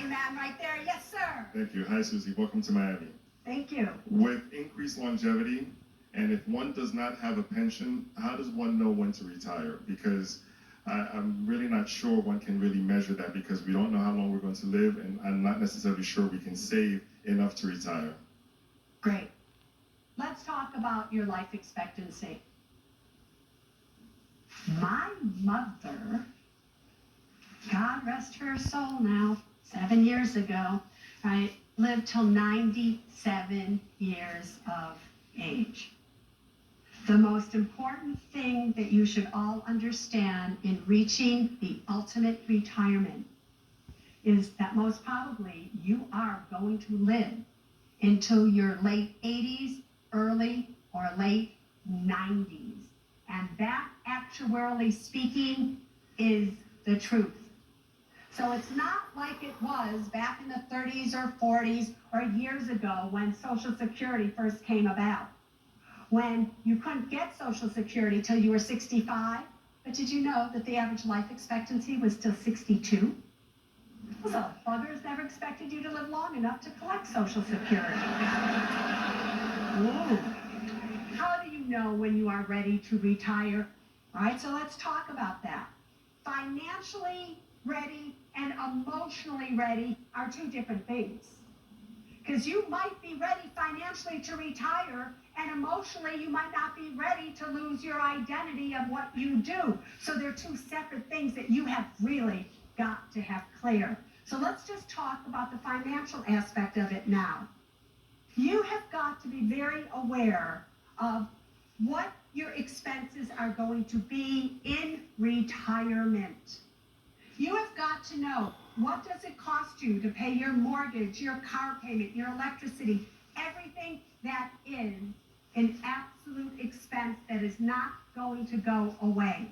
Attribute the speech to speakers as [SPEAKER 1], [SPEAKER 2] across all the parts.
[SPEAKER 1] Miami man right there. Yes, sir.
[SPEAKER 2] Thank you. Hi, Susie. Welcome to Miami.
[SPEAKER 1] Thank you.
[SPEAKER 2] With increased longevity, and if one does not have a pension, how does one know when to retire? Because I'm really not sure one can really measure that, because we don't know how long we're going to live, and I'm not necessarily sure we can save enough to retire.
[SPEAKER 1] Great. Let's talk about your life expectancy. My mother, God rest her soul now, 7 years ago, right, lived till 97 years of age. The most important thing that you should all understand in reaching the ultimate retirement is that most probably you are going to live until your late 80s, early or late 90s. And that, actuarially speaking, is the truth. So it's not like it was back in the 30s or 40s or years ago when Social Security first came about, when you couldn't get Social Security till you were 65. But did you know that the average life expectancy was still 62? So buggers never expected you to live long enough to collect Social Security. Ooh. How do you know when you are ready to retire? All right, so let's talk about that. Financially ready and emotionally ready are two different things. Because you might be ready financially to retire, and emotionally you might not be ready to lose your identity of what you do. So they're two separate things that you have really got to have clear. So let's just talk about the financial aspect of it now. You have got to be very aware of what your expenses are going to be in retirement. You have got to know, what does it cost you to pay your mortgage, your car payment, your electricity, everything that is an absolute expense that is not going to go away.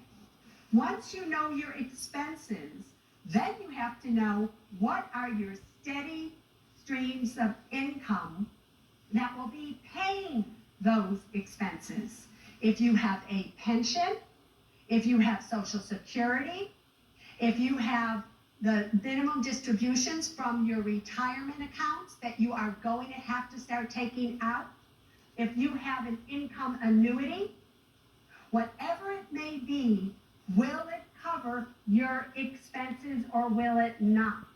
[SPEAKER 1] Once you know your expenses, then you have to know what are your steady streams of income that will be paying those expenses. If you have a pension, if you have Social Security, if you have the minimum distributions from your retirement accounts that you are going to have to start taking out, if you have an income annuity, whatever it may be, will it cover your expenses or will it not?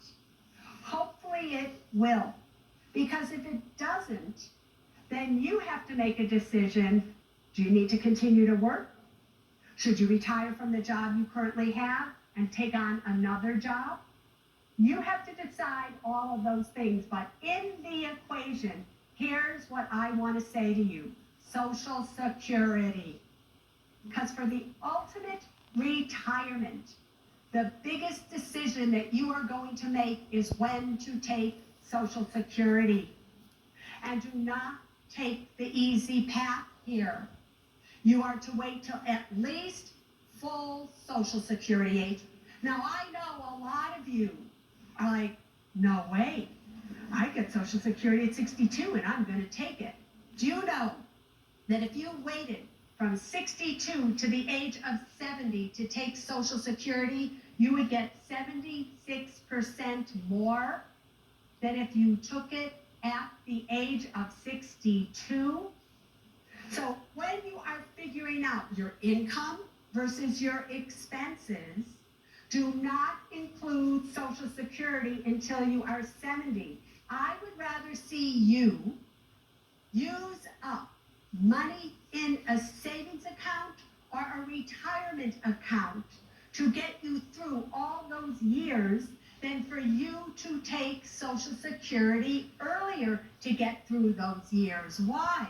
[SPEAKER 1] Hopefully it will, because if it doesn't, then you have to make a decision. Do you need to continue to work? Should you retire from the job you currently have and take on another job? You have to decide all of those things, but in the equation, here's what I want to say to you. Social Security. Because for the ultimate retirement, the biggest decision that you are going to make is when to take Social Security. And do not take the easy path here. You are to wait till at least full Social Security age. Now, I know a lot of you are like, no way, I get Social Security at 62 and I'm going to take it. Do you know that if you waited from 62 to the age of 70 to take Social Security, you would get 76% more than if you took it at the age of 62? So when you are figuring out your income versus your expenses, do not include Social Security until you are 70. I would rather see you use up money in a savings account or a retirement account to get you through all those years than for you to take Social Security earlier to get through those years. Why?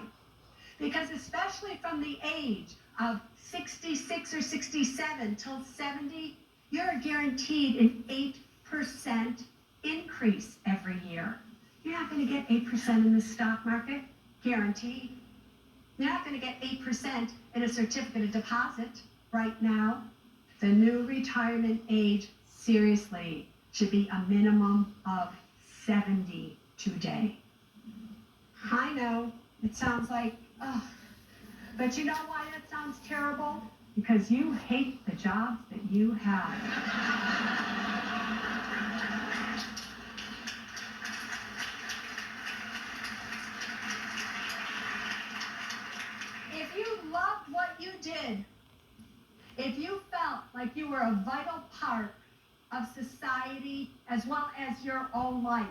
[SPEAKER 1] Because especially from the age of 66 or 67 till 70, you're guaranteed an 8% increase every year. You're not going to get 8% in the stock market, guaranteed. You're not going to get 8% in a certificate of deposit right now. The new retirement age, seriously, should be a minimum of 70 today. I know, it sounds like, ugh, but you know why that sounds terrible? Because you hate the jobs that you have. a vital part of society as well as your own life.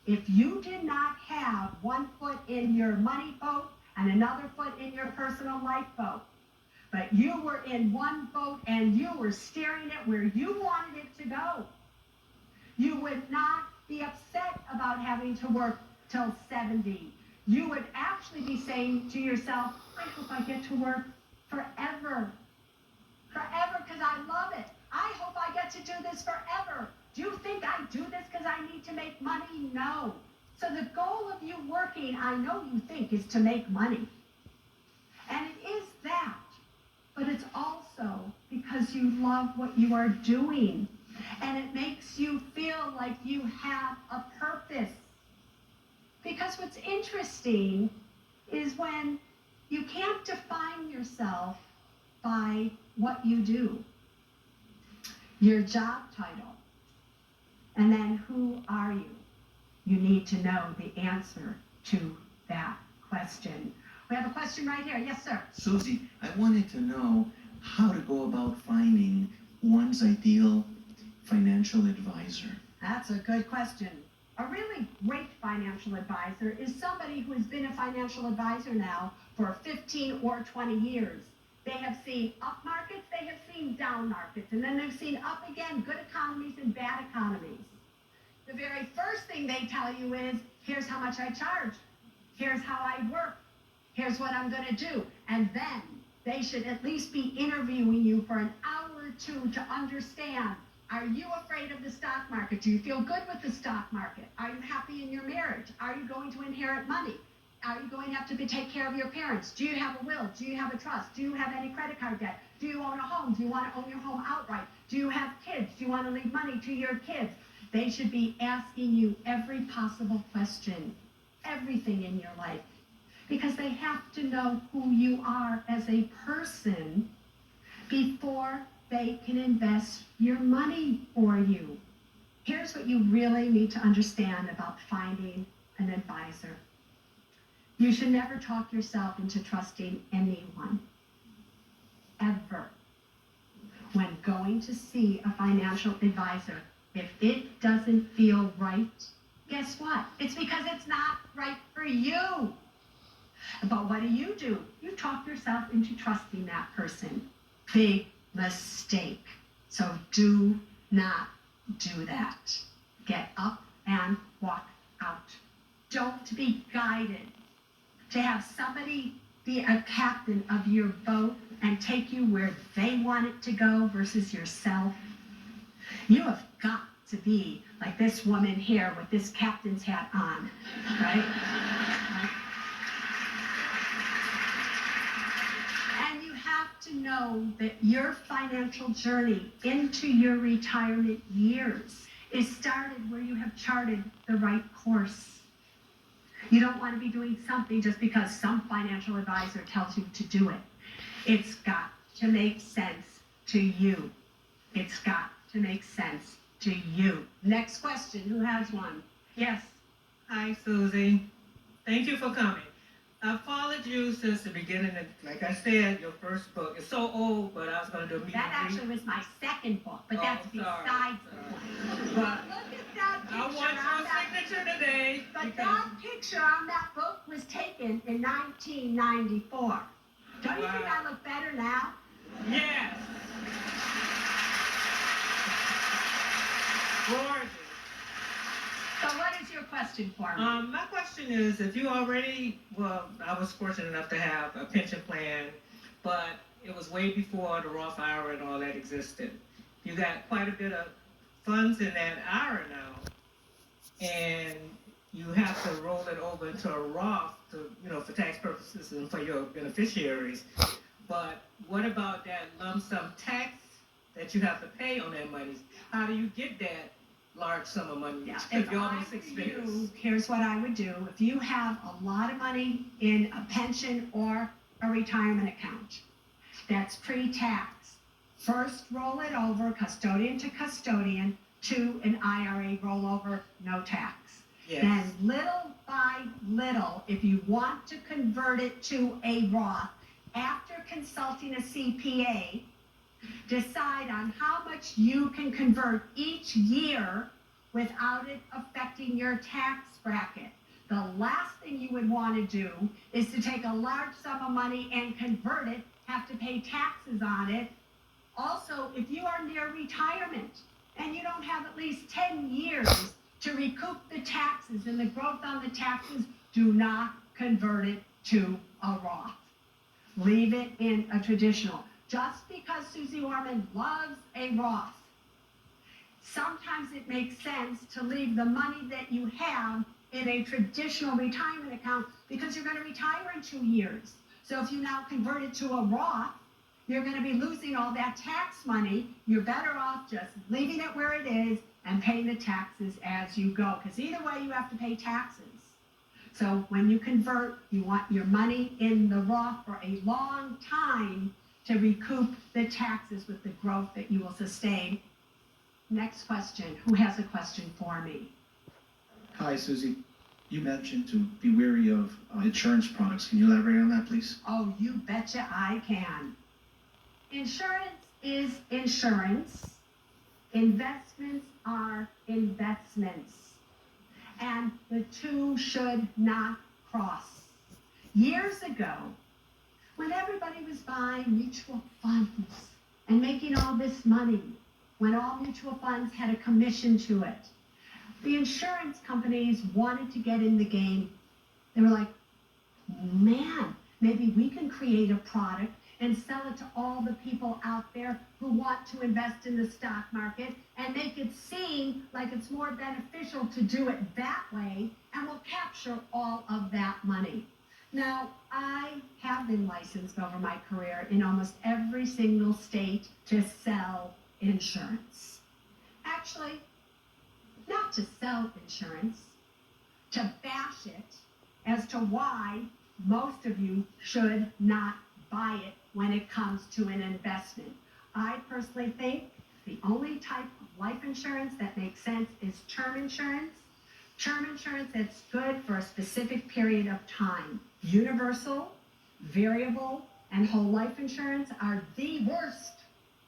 [SPEAKER 1] If you did not have one foot in your money boat and another foot in your personal life boat, but you were in one boat and you were steering it where you wanted it to go, you would not be upset about having to work till 70. You would actually be saying to yourself, I hope I get to work forever. Forever, because I love it. I hope I get to do this forever. Do you think I do this because I need to make money? No. So the goal of you working, I know you think, is to make money. And it is that. But it's also because you love what you are doing. And it makes you feel like you have a purpose. Because what's interesting is when you can't define yourself by what you do, your job title, and then who are you? You need to know the answer to that question. We have a question right here. Yes, sir.
[SPEAKER 3] Susie, I wanted to know how to go about finding one's ideal financial advisor.
[SPEAKER 1] That's a good question. A really great financial advisor is somebody who has been a financial advisor now for 15 or 20 years. They have seen up markets, they have seen down markets, and then they've seen up again, good economies and bad economies. The very first thing they tell you is, here's how much I charge. Here's how I work. Here's what I'm going to do. And then they should at least be interviewing you for an hour or two to understand, are you afraid of the stock market? Do you feel good with the stock market? Are you happy in your marriage? Are you going to inherit money? Are you going to have to take care of your parents? Do you have a will? Do you have a trust? Do you have any credit card debt? Do you own a home? Do you want to own your home outright? Do you have kids? Do you want to leave money to your kids? They should be asking you every possible question, everything in your life, because they have to know who you are as a person before they can invest your money for you. Here's what you really need to understand about finding an advisor. You should never talk yourself into trusting anyone, ever. When going to see a financial advisor, if it doesn't feel right, guess what? It's because it's not right for you. But what do? You talk yourself into trusting that person. Big mistake. So do not do that. Get up and walk out. Don't be guided. To have somebody be a captain of your boat and take you where they want it to go versus yourself. You have got to be like this woman here with this captain's hat on, right? And you have to know that your financial journey into your retirement years is started where you have charted the right course. You don't want to be doing something just because some financial advisor tells you to do it. It's got to make sense to you. It's got to make sense to you. Next question. Who has one? Yes.
[SPEAKER 4] Hi, Susie. Thank you for coming. I've followed you since the beginning. Of, like I said, your first book is so old, but I was going to do a meet
[SPEAKER 1] That
[SPEAKER 4] and greet.
[SPEAKER 1] actually was my second book, but that's
[SPEAKER 4] sorry.
[SPEAKER 1] besides the point.
[SPEAKER 4] But
[SPEAKER 1] Look at that picture
[SPEAKER 4] I want
[SPEAKER 1] on
[SPEAKER 4] your
[SPEAKER 1] that.
[SPEAKER 4] signature today.
[SPEAKER 1] But
[SPEAKER 4] because
[SPEAKER 1] that picture on that book was taken in 1994. Don't you think I look better now?
[SPEAKER 4] Yes. Gorgeous.
[SPEAKER 1] So what is your question for me?
[SPEAKER 4] My question is, if you already, well, I was fortunate enough to have a pension plan, but it was way before the Roth IRA and all that existed. You got quite a bit of funds in that IRA now, and you have to roll it over into a Roth to, for tax purposes and for your beneficiaries. But what about that lump sum tax that you have to pay on that money? How do you get that large sum of money?
[SPEAKER 1] Yeah,
[SPEAKER 4] Could
[SPEAKER 1] if
[SPEAKER 4] be
[SPEAKER 1] I
[SPEAKER 4] almost
[SPEAKER 1] were
[SPEAKER 4] 6 figures.
[SPEAKER 1] you, here's what I would do. If you have a lot of money in a pension or a retirement account that's pre-tax, first roll it over custodian to custodian to an IRA rollover, no tax.
[SPEAKER 4] Yes.
[SPEAKER 1] Then little by little, if you want to convert it to a Roth, after consulting a CPA, Decide on how much you can convert each year without it affecting your tax bracket. The last thing you would want to do is to take a large sum of money and convert it, have to pay taxes on it. Also, if you are near retirement and you don't have at least 10 years to recoup the taxes and the growth on the taxes, do not convert it to a Roth. Leave it in a traditional. Just because Susie Orman loves a Roth, sometimes it makes sense to leave the money that you have in a traditional retirement account because you're going to retire in 2 years. So if you now convert it to a Roth, you're going to be losing all that tax money. You're better off just leaving it where it is and paying the taxes as you go, because either way you have to pay taxes. So when you convert, you want your money in the Roth for a long time to recoup the taxes with the growth that you will sustain. Next question. Who has a question for me?
[SPEAKER 3] Hi, Susie. You mentioned to be wary of insurance products. Can you elaborate on that, please?
[SPEAKER 1] Oh, you betcha I can. Insurance is insurance. Investments are investments. And the two should not cross. Years ago, when everybody was buying mutual funds and making all this money, when all mutual funds had a commission to it, the insurance companies wanted to get in the game. They were like, man, maybe we can create a product and sell it to all the people out there who want to invest in the stock market and make it seem like it's more beneficial to do it that way, and we'll capture all of that money. Now, I have been licensed over my career in almost every single state to sell insurance. Actually, not to sell insurance, to bash it as to why most of you should not buy it when it comes to an investment. I personally think the only type of life insurance that makes sense is term insurance. Term insurance that's good for a specific period of time. Universal, variable, and whole life insurance are the worst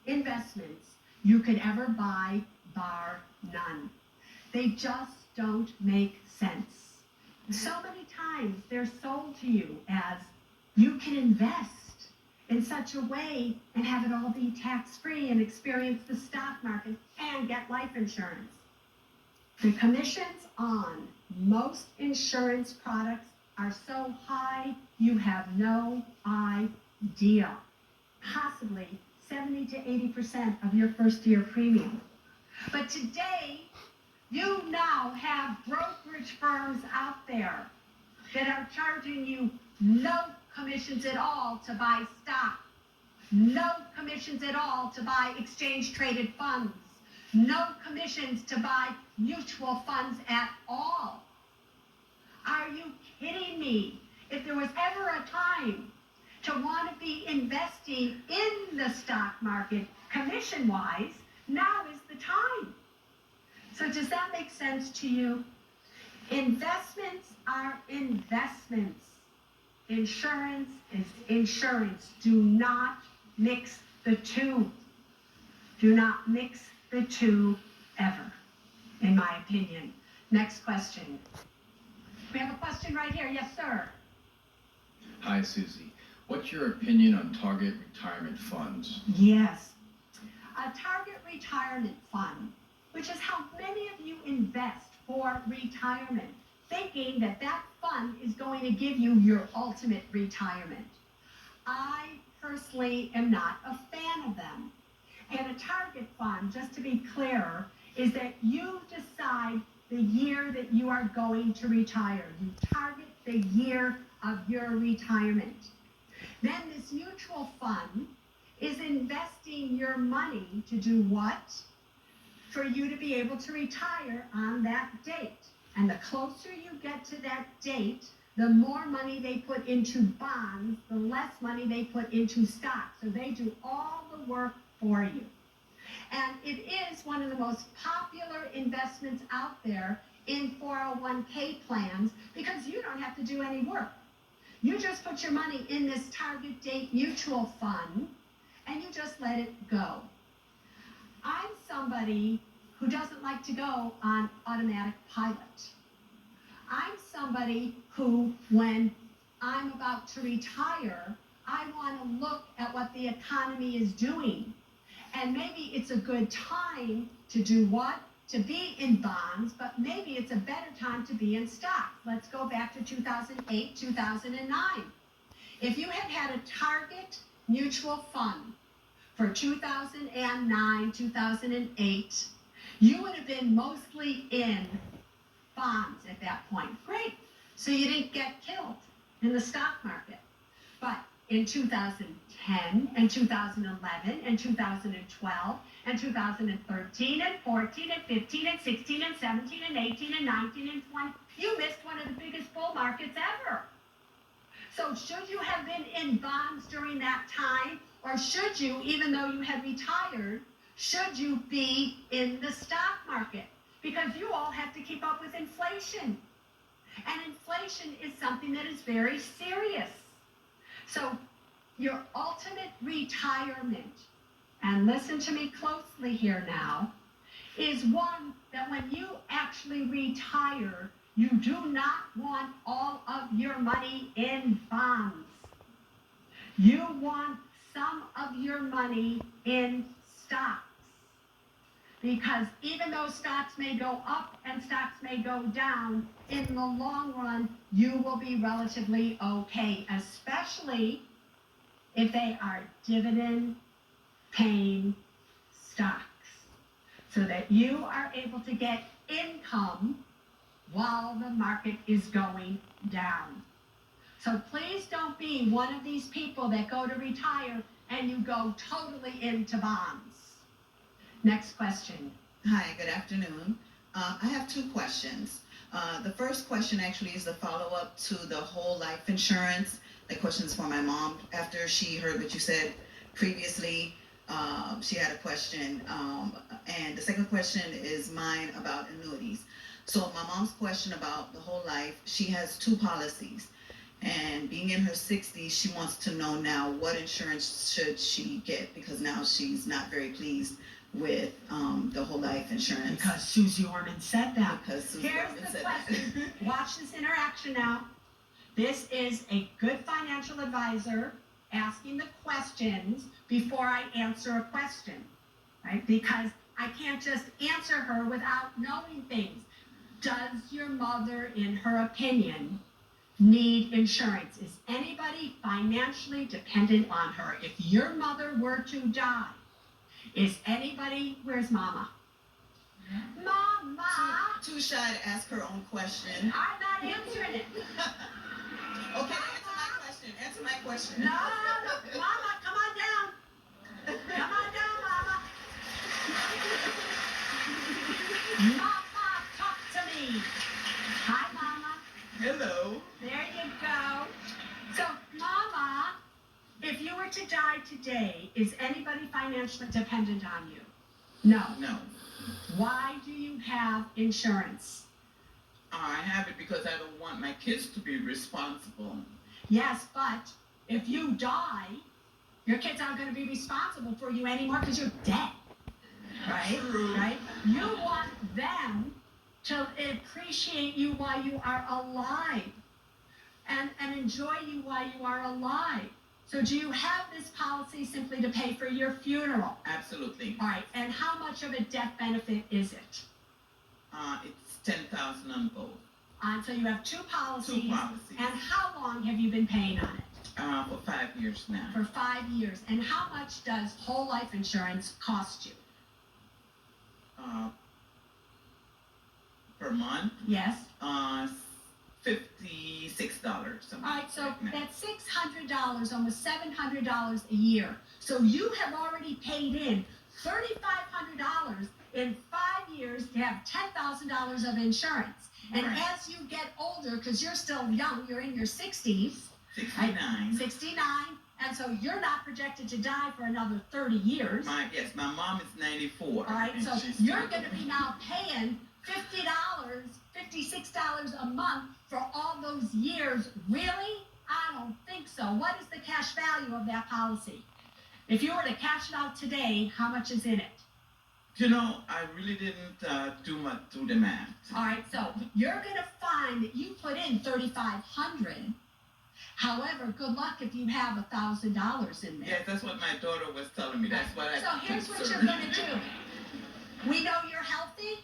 [SPEAKER 1] investments you could ever buy, bar none. They just don't make sense. So many times they're sold to you as you can invest in such a way and have it all be tax-free and experience the stock market and get life insurance. The commissions on most insurance products are so high you have no idea. Possibly 70 to 80% of your first year premium. But today, you now have brokerage firms out there that are charging you no commissions at all to buy stock, no commissions at all to buy exchange-traded funds, no commissions to buy mutual funds at all. Are you kidding me? If there was ever a time to want to be investing in the stock market commission-wise, now is the time. So does that make sense to you? Investments are investments. Insurance is insurance. Do not mix the two. Do not mix the two ever, in my opinion. Next question. We have a question right here. Yes, sir.
[SPEAKER 5] Hi, Susie. What's your opinion on target retirement funds?
[SPEAKER 1] Yes. A target retirement fund, which is how many of you invest for retirement, thinking that that fund is going to give you your ultimate retirement. I personally am not a fan of them. And a target fund, just to be clear, is that you decide the year that you are going to retire. You target the year of your retirement. Then this mutual fund is investing your money to do what? For you to be able to retire on that date. And the closer you get to that date, the more money they put into bonds, the less money they put into stocks. So they do all the work for you. And it is one of the most popular investments out there in 401k plans because you don't have to do any work. You just put your money in this target date mutual fund, and you just let it go. I'm somebody who doesn't like to go on automatic pilot. I'm somebody who, when I'm about to retire, I want to look at what the economy is doing. And maybe it's a good time to do what? To be in bonds, but maybe it's a better time to be in stocks. Let's go back to 2008, 2009. If you had had a target mutual fund for 2009, 2008, you would have been mostly in bonds at that point. Great. So you didn't get killed in the stock market. But in 2010 and 2011 and 2012 and 2013 and 14 and 15 and 16 and 17 and 18 and 19 and 20, you missed one of the biggest bull markets ever. So should you have been in bonds during that time, or should you, even though you had retired, should you be in the stock market? Because you all have to keep up with inflation. And inflation is something that is very serious. So your ultimate retirement, and listen to me closely here now, is one that when you actually retire, you do not want all of your money in bonds. You want some of your money in stocks. Because even though stocks may go up and stocks may go down, in the long run, you will be relatively okay, especially if they are dividend-paying stocks, so that you are able to get income while the market is going down. So please don't be one of these people that go to retire and you go totally into bonds. Next question.
[SPEAKER 6] Hi, good afternoon. I have two questions. The first question actually is the follow-up to the whole life insurance. The question is for my mom. After she heard what you said previously, she had a question. And the second question is mine about annuities. So my mom's question about the whole life, she has two policies. And being in her 60s, she wants to know now what insurance should she get, because now she's not very pleased with the whole life insurance.
[SPEAKER 1] Because Susie Orman said that.
[SPEAKER 6] Because Susie
[SPEAKER 1] Here's
[SPEAKER 6] Orman
[SPEAKER 1] the
[SPEAKER 6] said that.
[SPEAKER 1] question. Watch this interaction now. This is a good financial advisor asking the questions before I answer a question, right? Because I can't just answer her without knowing things. Does your mother, in her opinion, need insurance? Is anybody financially dependent on her? If your mother were to die, is anybody, where's Mama? Mama!
[SPEAKER 6] Too shy to ask her own question.
[SPEAKER 1] I'm not answering it.
[SPEAKER 6] Okay, answer my question.
[SPEAKER 1] No, Mama, come on down. Come on down, Mama. Mama, talk to me. Hi, Mama.
[SPEAKER 6] Hello.
[SPEAKER 1] There you go. So, Mama, if you were to die today, is anybody financially dependent on you? No.
[SPEAKER 7] No,
[SPEAKER 1] Why do you have insurance?
[SPEAKER 7] I have it because I don't want my kids to be responsible.
[SPEAKER 1] Yes, but if you die, your kids aren't going to be responsible for you anymore because you're dead. Right?
[SPEAKER 7] True.
[SPEAKER 1] Right? You want them to appreciate you while you are alive and enjoy you while you are alive. So do you have this policy simply to pay for your funeral?
[SPEAKER 7] Absolutely.
[SPEAKER 1] All right, and how much of a death benefit is it?
[SPEAKER 7] It's 10,000 on both.
[SPEAKER 1] So you have two policies.
[SPEAKER 7] Two policies.
[SPEAKER 1] And how long have you been paying on it?
[SPEAKER 7] For 5 years now.
[SPEAKER 1] For 5 years. And how much does whole life insurance cost you?
[SPEAKER 7] Per month,
[SPEAKER 1] Yes?
[SPEAKER 7] $56.
[SPEAKER 1] All right, so
[SPEAKER 7] like that.
[SPEAKER 1] that's $600, almost $700 a year. So you have already paid in $3,500 in 5 years to have $10,000 of insurance. And
[SPEAKER 7] Right.
[SPEAKER 1] as you get older, because you're still young, you're in your 60s,
[SPEAKER 7] 69.
[SPEAKER 1] 69, and so you're not projected to die for another 30 years.
[SPEAKER 7] Yes, my mom is 94.
[SPEAKER 1] All right,
[SPEAKER 7] and
[SPEAKER 1] so
[SPEAKER 7] she's
[SPEAKER 1] you're
[SPEAKER 7] still
[SPEAKER 1] going to be now paying $50, $56 a month for all those years. Really? I don't think so. What is the cash value of that policy? If you were to cash it out today, how much is in it?
[SPEAKER 7] You know, I really didn't do the math.
[SPEAKER 1] All right, so you're gonna find that you put in $3,500. However, good luck if you have $1,000 in there.
[SPEAKER 7] Yes, that's what my daughter was telling me. That's what I.
[SPEAKER 1] So here's what you're gonna do. We know you're healthy.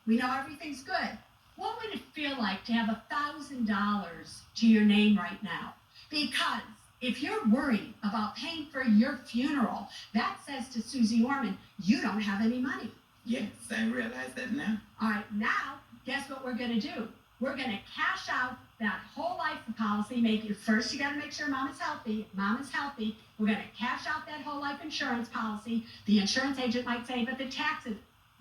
[SPEAKER 1] We know everything's good. What would it feel like to have $1,000 to your name right now? Because if you're worried about paying for your funeral, that says to Susie Orman, you don't have any money.
[SPEAKER 7] Yes, I realize that now.
[SPEAKER 1] All right, now, guess what we're gonna do? We're gonna cash out that whole life policy. First, you gotta make sure mom is healthy. If mom is healthy, we're gonna cash out that whole life insurance policy. The insurance agent might say, but the taxes,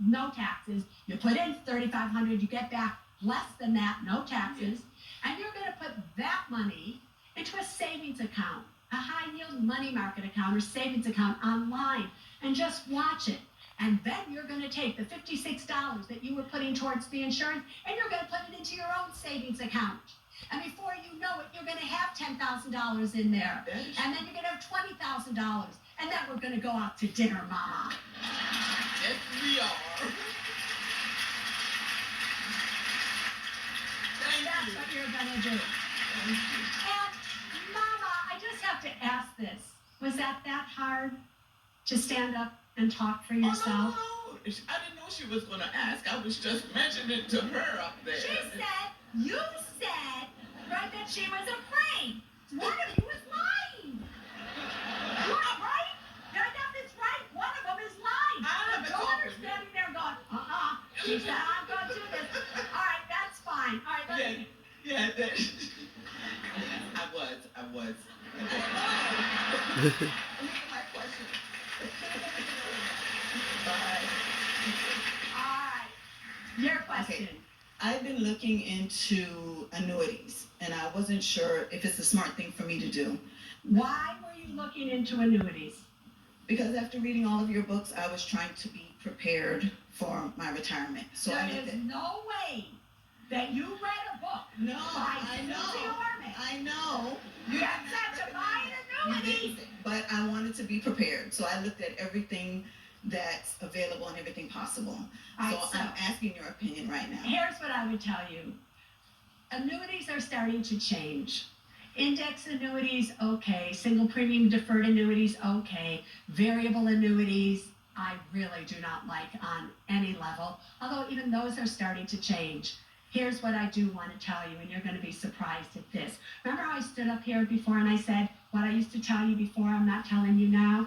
[SPEAKER 1] no taxes. You put in $3,500, you get back less than that, no taxes. And you're gonna put that money into a savings account, a high yield money market account or savings account online, and just watch it. And then you're going to take the $56 that you were putting towards the insurance and you're going to put it into your own savings account. And before you know it, you're going to have $10,000 in there. And then you're going to have $20,000. And then we're going to go out to dinner, Mama.
[SPEAKER 7] Yes, we are.
[SPEAKER 1] That's what you're going to do. And Mama, I just have to ask this. Was that hard to stand up and talk for yourself?
[SPEAKER 7] Oh, no. I didn't know she was going to ask. I was just mentioning it to her up there.
[SPEAKER 1] You said, right, that she was afraid. One of you is lying. You're not right. Did I got this right? One of them is lying.
[SPEAKER 7] I
[SPEAKER 1] The daughter's standing there going, She said, I'm going to do this. All right, that's fine. All right,
[SPEAKER 7] Yeah, I was. My question. Bye.
[SPEAKER 1] All right. Your question.
[SPEAKER 6] Okay. I've been looking into annuities, and I wasn't sure if it's a smart thing for me to do.
[SPEAKER 1] Why were you looking into annuities?
[SPEAKER 6] Because after reading all of your books, I was trying to be prepared for my retirement. So
[SPEAKER 1] There
[SPEAKER 6] I looked
[SPEAKER 1] is
[SPEAKER 6] at.
[SPEAKER 1] no way that you read a book
[SPEAKER 6] No,
[SPEAKER 1] by
[SPEAKER 6] I
[SPEAKER 1] Susie
[SPEAKER 6] know.
[SPEAKER 1] Orman.
[SPEAKER 6] I know.
[SPEAKER 1] That said to buy an annuity.
[SPEAKER 6] But I wanted to be prepared, so I looked at everything that's available and everything possible.
[SPEAKER 1] All
[SPEAKER 6] So
[SPEAKER 1] right, so
[SPEAKER 6] I'm asking your opinion right now.
[SPEAKER 1] here's what I would tell you. Annuities are starting to change. Index annuities, okay. Single premium deferred annuities, okay. Variable annuities, I really do not like on any level, although even those are starting to change. Here's what I do want to tell you, and you're going to be surprised at this. Remember how I stood up here before and I said, what I used to tell you before, I'm not telling you now?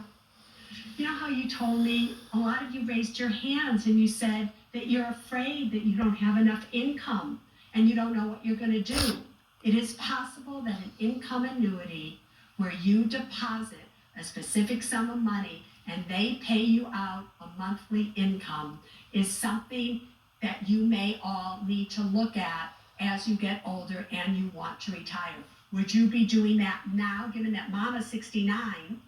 [SPEAKER 1] You know how you told me, a lot of you raised your hands and you said that you're afraid that you don't have enough income and you don't know what you're going to do. It is possible that an income annuity where you deposit a specific sum of money and they pay you out a monthly income is something that you may all need to look at as you get older and you want to retire. Would you be doing that now, given that Mama's 69?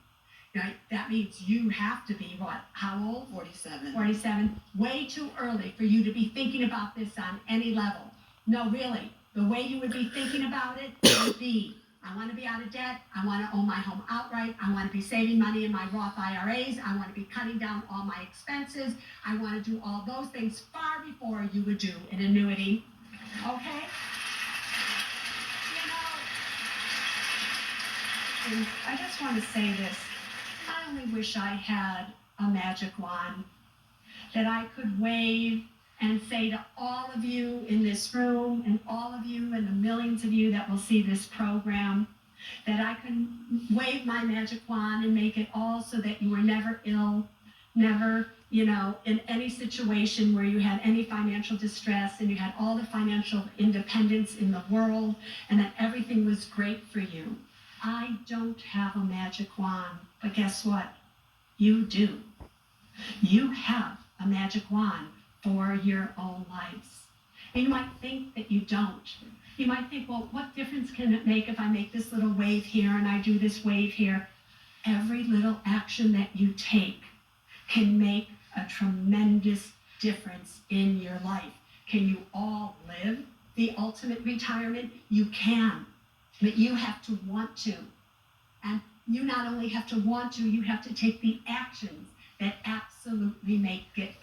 [SPEAKER 1] Right? That means you have to be what? How old?
[SPEAKER 6] 47.
[SPEAKER 1] 47. Way too early for you to be thinking about this on any level. No, really. The way you would be thinking about it would be, I want to be out of debt. I want to own my home outright. I want to be saving money in my Roth IRAs. I want to be cutting down all my expenses. I want to do all those things far before you would do an annuity. Okay? You know, and I just want to say this. I only wish I had a magic wand that I could wave and say to all of you in this room and all of you and the millions of you that will see this program, that I can wave my magic wand and make it all so that you were never ill, never, in any situation where you had any financial distress and you had all the financial independence in the world and that everything was great for you. I don't have a magic wand, but guess what? You do. You have a magic wand for your own lives. And you might think that you don't. You might think, well, what difference can it make if I make this little wave here and I do this wave here? Every little action that you take can make a tremendous difference in your life. Can you all live the ultimate retirement? You can, but you have to want to. And you not only have to want to, you have to take the actions that absolutely make it